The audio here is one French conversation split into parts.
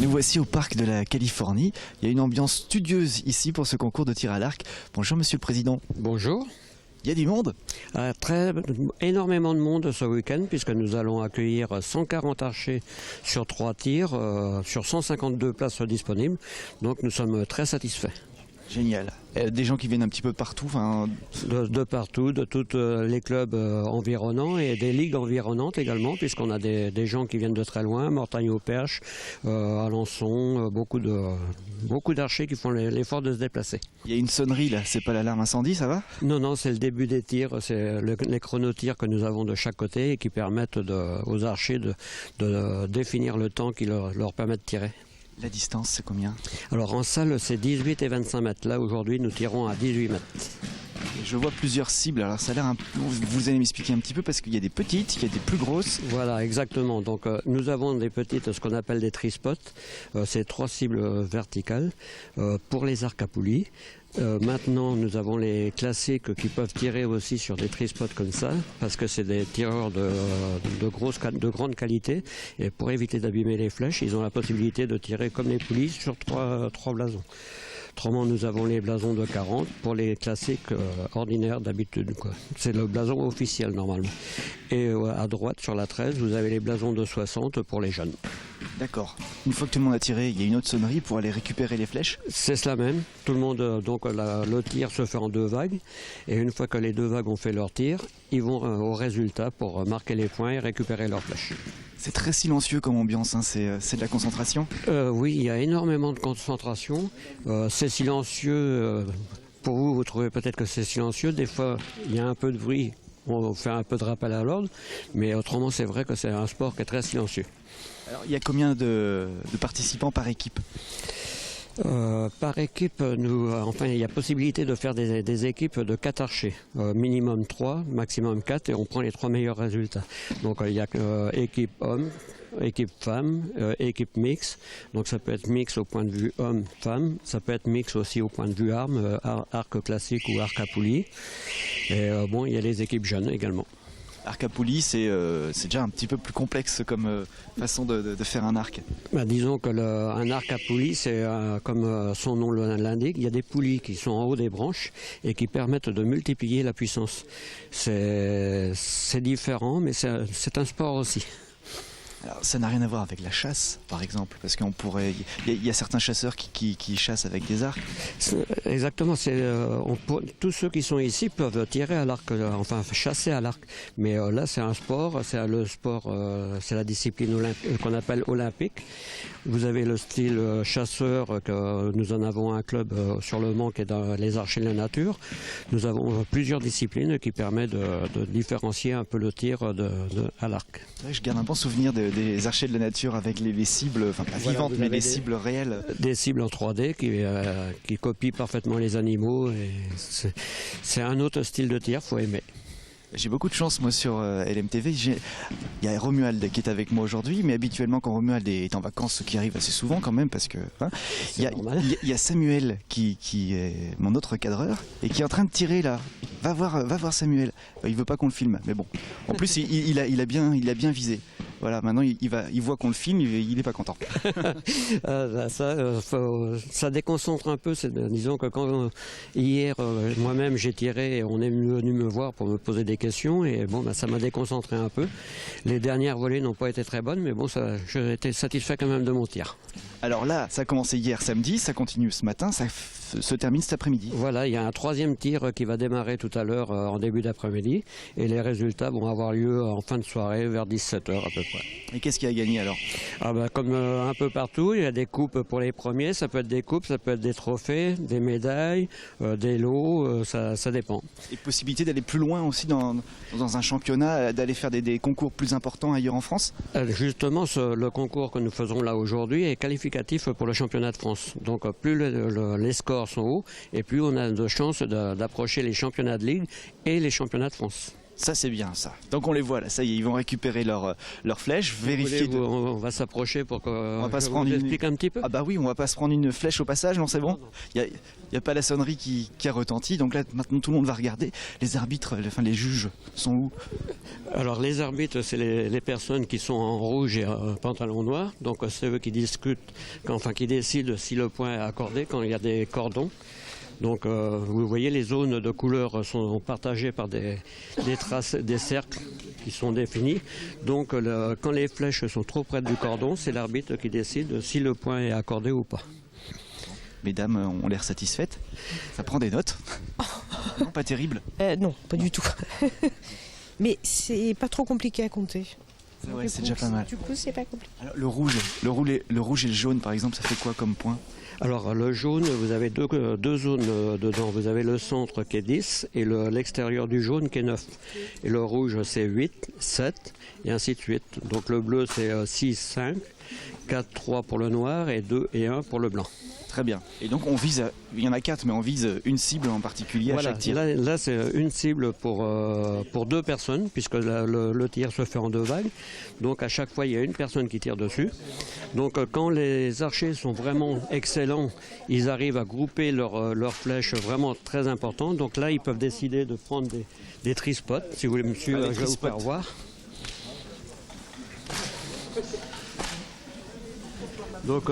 Nous voici au parc de la Californie. Il y a une ambiance studieuse ici pour ce concours de tir à l'arc. Bonjour Monsieur le Président. Bonjour. Il y a du monde? Énormément de monde ce week-end puisque nous allons accueillir 140 archers sur 3 tirs, sur 152 places disponibles. Donc nous sommes très satisfaits. Génial. Des gens qui viennent un petit peu partout. De partout, de tous les clubs environnants et des ligues environnantes également, puisqu'on a des gens qui viennent de très loin, Mortagne-au-Perche, Alençon, beaucoup d'archers qui font l'effort de se déplacer. Il y a une sonnerie là, c'est pas l'alarme incendie, ça va? Non, c'est le début des tirs, c'est les chronotirs que nous avons de chaque côté et qui permettent aux archers de définir le temps qui leur permet de tirer. La distance, c'est combien? Alors en salle, c'est 18 et 25 mètres. Là, aujourd'hui, nous tirons à 18 mètres. Je vois plusieurs cibles. Alors ça a l'air vous allez m'expliquer un petit peu parce qu'il y a des petites, il y a des plus grosses. Voilà, exactement. Donc nous avons des petites, ce qu'on appelle des trispots. C'est 3 cibles verticales pour les arcs à poulies. Maintenant, nous avons les classiques qui peuvent tirer aussi sur des trispots comme ça, parce que c'est des tireurs de grande qualité. Et pour éviter d'abîmer les flèches, ils ont la possibilité de tirer comme les poulies sur 3 blasons. Autrement, nous avons les blasons de 40 pour les classiques ordinaires d'habitude. C'est le blason officiel normalement. Et à droite, sur la 13, vous avez les blasons de 60 pour les jeunes. D'accord. Une fois que tout le monde a tiré, il y a une autre sonnerie pour aller récupérer les flèches? C'est cela même. Tout le monde, le tir se fait en 2 vagues. Et une fois que les 2 vagues ont fait leur tir, ils vont au résultat pour marquer les points et récupérer leurs flèches. C'est très silencieux comme ambiance, hein. C'est de la concentration? Oui, il y a énormément de concentration. C'est silencieux. Pour vous, vous trouvez peut-être que c'est silencieux. Des fois, il y a un peu de bruit. On fait un peu de rappel à l'ordre. Mais autrement, c'est vrai que c'est un sport qui est très silencieux. Alors, il y a combien de participants par équipe? Par équipe, il y a possibilité de faire des équipes de 4 archers, minimum 3, maximum 4, et on prend les 3 meilleurs résultats. Donc il y a équipe homme, équipe femme, équipe mix. Donc ça peut être mix au point de vue homme-femme, ça peut être mix aussi au point de vue arme, arc classique ou arc à poulie. Et il y a les équipes jeunes également. Arc à poulie, c'est déjà un petit peu plus complexe comme façon de faire un arc. Disons que un arc à poulie, c'est comme son nom l'indique, il y a des poulies qui sont en haut des branches et qui permettent de multiplier la puissance. C'est différent, mais c'est un sport aussi. Alors, ça n'a rien à voir avec la chasse, par exemple, parce qu'on pourrait. Il y a certains chasseurs qui chassent avec des arcs. Exactement. Tous ceux qui sont ici peuvent tirer à l'arc, enfin chasser à l'arc. Mais là, c'est un sport. C'est la discipline qu'on appelle olympique. Vous avez le style chasseur, que nous en avons un club sur le Mans qui est dans les archers de la nature. Nous avons plusieurs disciplines qui permettent de différencier un peu le tir à l'arc. Je garde un bon souvenir des archers de la nature avec les cibles, enfin pas vivantes, mais les cibles réelles. Des cibles en 3D qui copient parfaitement les animaux. C'est un autre style de tir, il faut aimer. J'ai beaucoup de chance moi sur LMTV. Il y a Romuald qui est avec moi aujourd'hui, mais habituellement quand Romuald est en vacances, ce qui arrive assez souvent quand même, parce que il y a Samuel qui est mon autre cadreur et qui est en train de tirer là. Va voir Samuel. Il veut pas qu'on le filme, mais bon. En plus il a bien visé. Voilà, maintenant il voit qu'on le filme, il n'est pas content. Ça déconcentre un peu. Disons que hier, moi-même j'ai tiré et on est venu me voir pour me poser des questions et ça m'a déconcentré un peu. Les dernières volées n'ont pas été très bonnes, mais j'ai été satisfait quand même de mon tir. Alors là, ça a commencé hier samedi, ça continue ce matin, ça se termine cet après-midi. Voilà, il y a un 3e tir qui va démarrer tout à l'heure en début d'après-midi et les résultats vont avoir lieu en fin de soirée vers 17h à peu près. Et qu'est-ce qui a gagné alors? Comme un peu partout, il y a des coupes pour les premiers, ça peut être des coupes, ça peut être des trophées, des médailles, des lots, ça dépend. Et possibilité d'aller plus loin aussi dans un championnat, d'aller faire des concours plus importants ailleurs en France? Justement, le concours que nous faisons là aujourd'hui est qualificatif pour le championnat de France. Donc plus les scores sont hauts et plus on a de chances d'approcher les championnats de ligue et les championnats de France. Ça c'est bien ça. Donc on les voit là, ça y est, ils vont récupérer leur flèche, vérifier. On va s'approcher pour qu'on explique un petit peu. Ah bah oui, on va pas se prendre une flèche au passage, non c'est bon. Il y a pas la sonnerie qui a retenti, donc là maintenant tout le monde va regarder. Les arbitres, enfin les juges sont où? Alors les arbitres, c'est les personnes qui sont en rouge et pantalon noir, donc c'est eux qui discutent, qui décident si le point est accordé quand il y a des cordons. Donc vous voyez, les zones de couleur sont partagées par des traces, des cercles qui sont définis. Donc quand les flèches sont trop près du cordon, c'est l'arbitre qui décide si le point est accordé ou pas. Mesdames ont l'air satisfaites. Ça prend des notes. Non, pas terrible. Non, pas du tout. Mais c'est pas trop compliqué à compter. Ouais, c'est déjà pas mal. Du coup, c'est pas compliqué. Alors, le rouge et le jaune, par exemple, ça fait quoi comme point? Alors le jaune, vous avez deux zones dedans. Vous avez le centre qui est 10 et l'extérieur du jaune qui est 9. Et le rouge c'est 8, 7 et ainsi de suite. Donc le bleu c'est 6, 5, 4, 3 pour le noir et 2 et 1 pour le blanc. Très bien. Et donc on vise, il y en a 4, mais on vise une cible en particulier à chaque tir. Là c'est une cible pour 2 personnes, puisque le tir se fait en 2 vagues. Donc à chaque fois il y a une personne qui tire dessus. Donc quand les archers sont vraiment excellents, ils arrivent à grouper leurs flèches vraiment très importantes. Donc là ils peuvent décider de prendre des trispots. Si vous voulez me suivre, je vais vous faire voir. Donc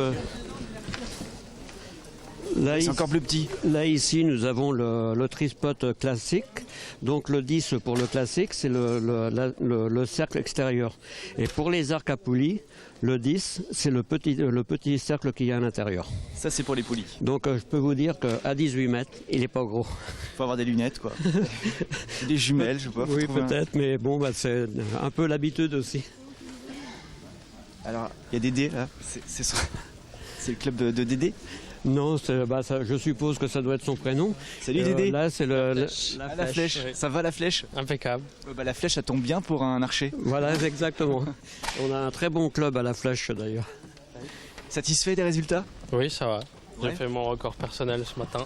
là, c'est encore plus petit. Là ici nous avons le trispot classique. Donc le 10 pour le classique c'est le cercle extérieur. Et pour les arcs à poulies, le 10 c'est le petit cercle qu'il y a à l'intérieur. Ça c'est pour les poulies. Donc je peux vous dire qu'à 18 mètres il n'est pas gros. Faut avoir des lunettes quoi. Des jumelles je sais pas. Oui peut-être, mais bon c'est un peu l'habitude aussi. Alors il y a Dédé là, c'est le club de Dédé? Non, je suppose que ça doit être son prénom. Salut Dédé. Là, c'est la flèche. Oui. Ça va la flèche? Impeccable. La flèche, ça tombe bien pour un archer. Voilà, exactement. On a un très bon club à la flèche d'ailleurs. Satisfait des résultats? Oui, ça va. Ouais. J'ai fait mon record personnel ce matin.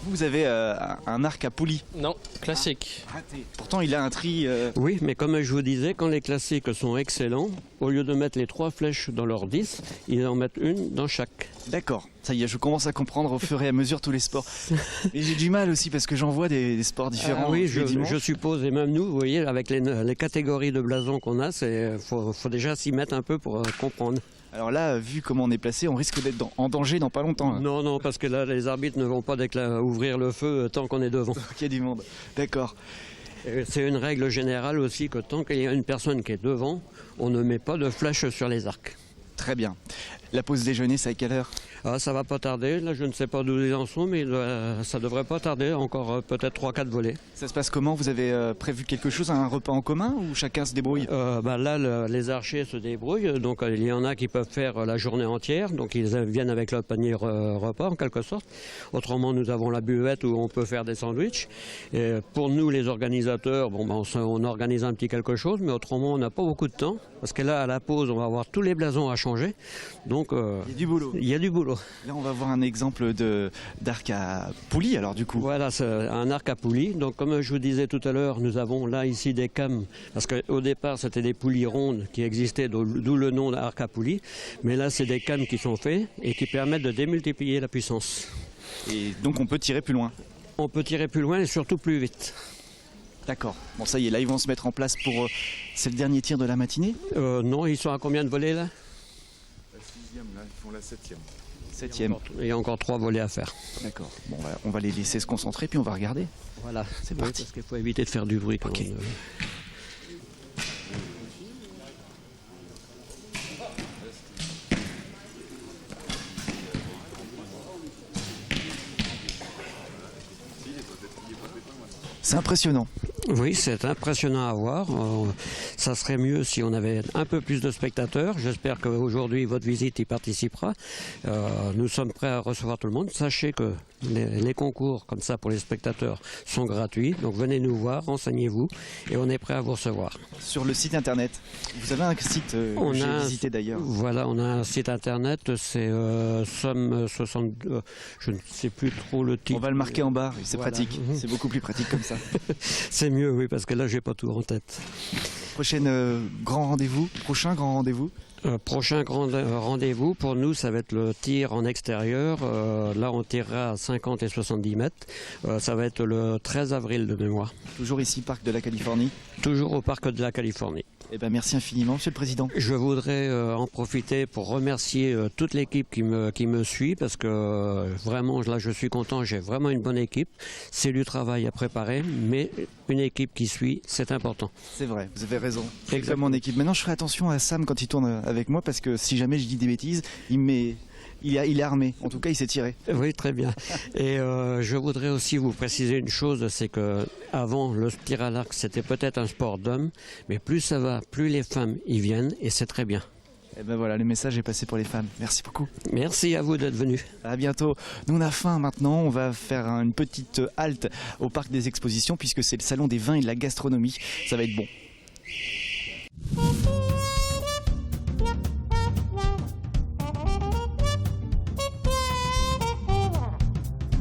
Vous avez un arc à poulie? Non, classique. Raté. Pourtant, il a un tri... Oui, mais comme je vous disais, quand les classiques sont excellents, au lieu de mettre les 3 flèches dans leur 10, ils en mettent une dans chaque. D'accord. Ça y est, je commence à comprendre au fur et à mesure tous les sports. Et j'ai du mal aussi parce que j'en vois des sports différents. Oui, je suppose. Et même nous, vous voyez, avec les catégories de blasons qu'on a, faut déjà s'y mettre un peu pour comprendre. Alors là, vu comment on est placé, on risque d'être en danger dans pas longtemps. Là. Non, parce que là, les arbitres ne vont pas ouvrir le feu tant qu'on est devant. Il y a du monde. D'accord. C'est une règle générale aussi que tant qu'il y a une personne qui est devant, on ne met pas de flèche sur les arcs. Très bien. La pause déjeuner, c'est à quelle heure? Ça va pas tarder. Là, je ne sais pas d'où ils en sont, mais ça devrait pas tarder. Encore peut-être 3-4 volets. Ça se passe comment? Vous avez prévu quelque chose, un repas en commun ou chacun se débrouille? Là, les archers se débrouillent. Donc, il y en a qui peuvent faire la journée entière. Donc, ils viennent avec leur panier repas, en quelque sorte. Autrement, nous avons la buvette où on peut faire des sandwichs. Et pour nous, les organisateurs, on organise un petit quelque chose. Mais autrement, on n'a pas beaucoup de temps. Parce que là, à la pause, on va avoir tous les blasons à changer. Donc, il y a du boulot. Il y a du boulot. Là, on va voir un exemple d'arc à poulie, alors du coup. Voilà, c'est un arc à poulie. Donc, comme je vous disais tout à l'heure, nous avons là, ici, des cames. Parce qu'au départ, c'était des poulies rondes qui existaient, d'où le nom d'arc à poulie. Mais là, c'est des cames qui sont faits et qui permettent de démultiplier la puissance. Et donc, on peut tirer plus loin? On peut tirer plus loin et surtout plus vite. D'accord. Bon, ça y est, là, ils vont se mettre en place pour... c'est le dernier tir de la matinée? Non, ils sont à combien de volets, là? La 6e, là, ils font la 7e. 7e. Il y a encore 3 volets à faire. D'accord. Bon, on va les laisser se concentrer, puis on va regarder. Voilà, c'est parti. Parce qu'il faut éviter de faire du bruit. Ok. C'est impressionnant. Oui, c'est impressionnant à voir. Ça serait mieux si on avait un peu plus de spectateurs. J'espère qu'aujourd'hui, votre visite y participera. Nous sommes prêts à recevoir tout le monde. Sachez que les concours, comme ça, pour les spectateurs, sont gratuits. Donc venez nous voir, renseignez-vous et on est prêt à vous recevoir. Sur le site internet, vous avez un site que j'ai visité d'ailleurs. Voilà, on a un site internet, c'est Somme 62, je ne sais plus trop le titre. On va le marquer en bas, c'est pratique. C'est beaucoup plus pratique comme ça. C'est mieux, oui, parce que là, j'ai pas tout en tête. Prochain grand rendez-vous. Prochain grand rendez-vous, pour nous, ça va être le tir en extérieur. Là, on tirera à 50 et 70 mètres. Ça va être le 13 avril de mémoire. Toujours ici, Parc de la Californie. Toujours au Parc de la Californie. Eh ben, merci infiniment, Monsieur le Président. Je voudrais en profiter pour remercier toute l'équipe qui me suit, parce que vraiment, là, je suis content. J'ai vraiment une bonne équipe. C'est du travail à préparer, mais une équipe qui suit, c'est important. C'est vrai, vous avez raison. C'est Exactement. comme mon équipe. Maintenant, je ferai attention à Sam quand il tourne avec moi, parce que si jamais je dis des bêtises, il est armé. En tout cas, il s'est tiré. Oui, très bien. Et je voudrais aussi vous préciser une chose, c'est que avant le tir à l'arc, c'était peut-être un sport d'hommes, mais plus ça va, plus les femmes y viennent, et c'est très bien. Et ben voilà, le message est passé pour les femmes. Merci beaucoup. Merci à vous d'être venus. À bientôt. Nous, on a faim maintenant. On va faire une petite halte au Parc des Expositions, puisque c'est le salon des vins et de la gastronomie. Ça va être bon.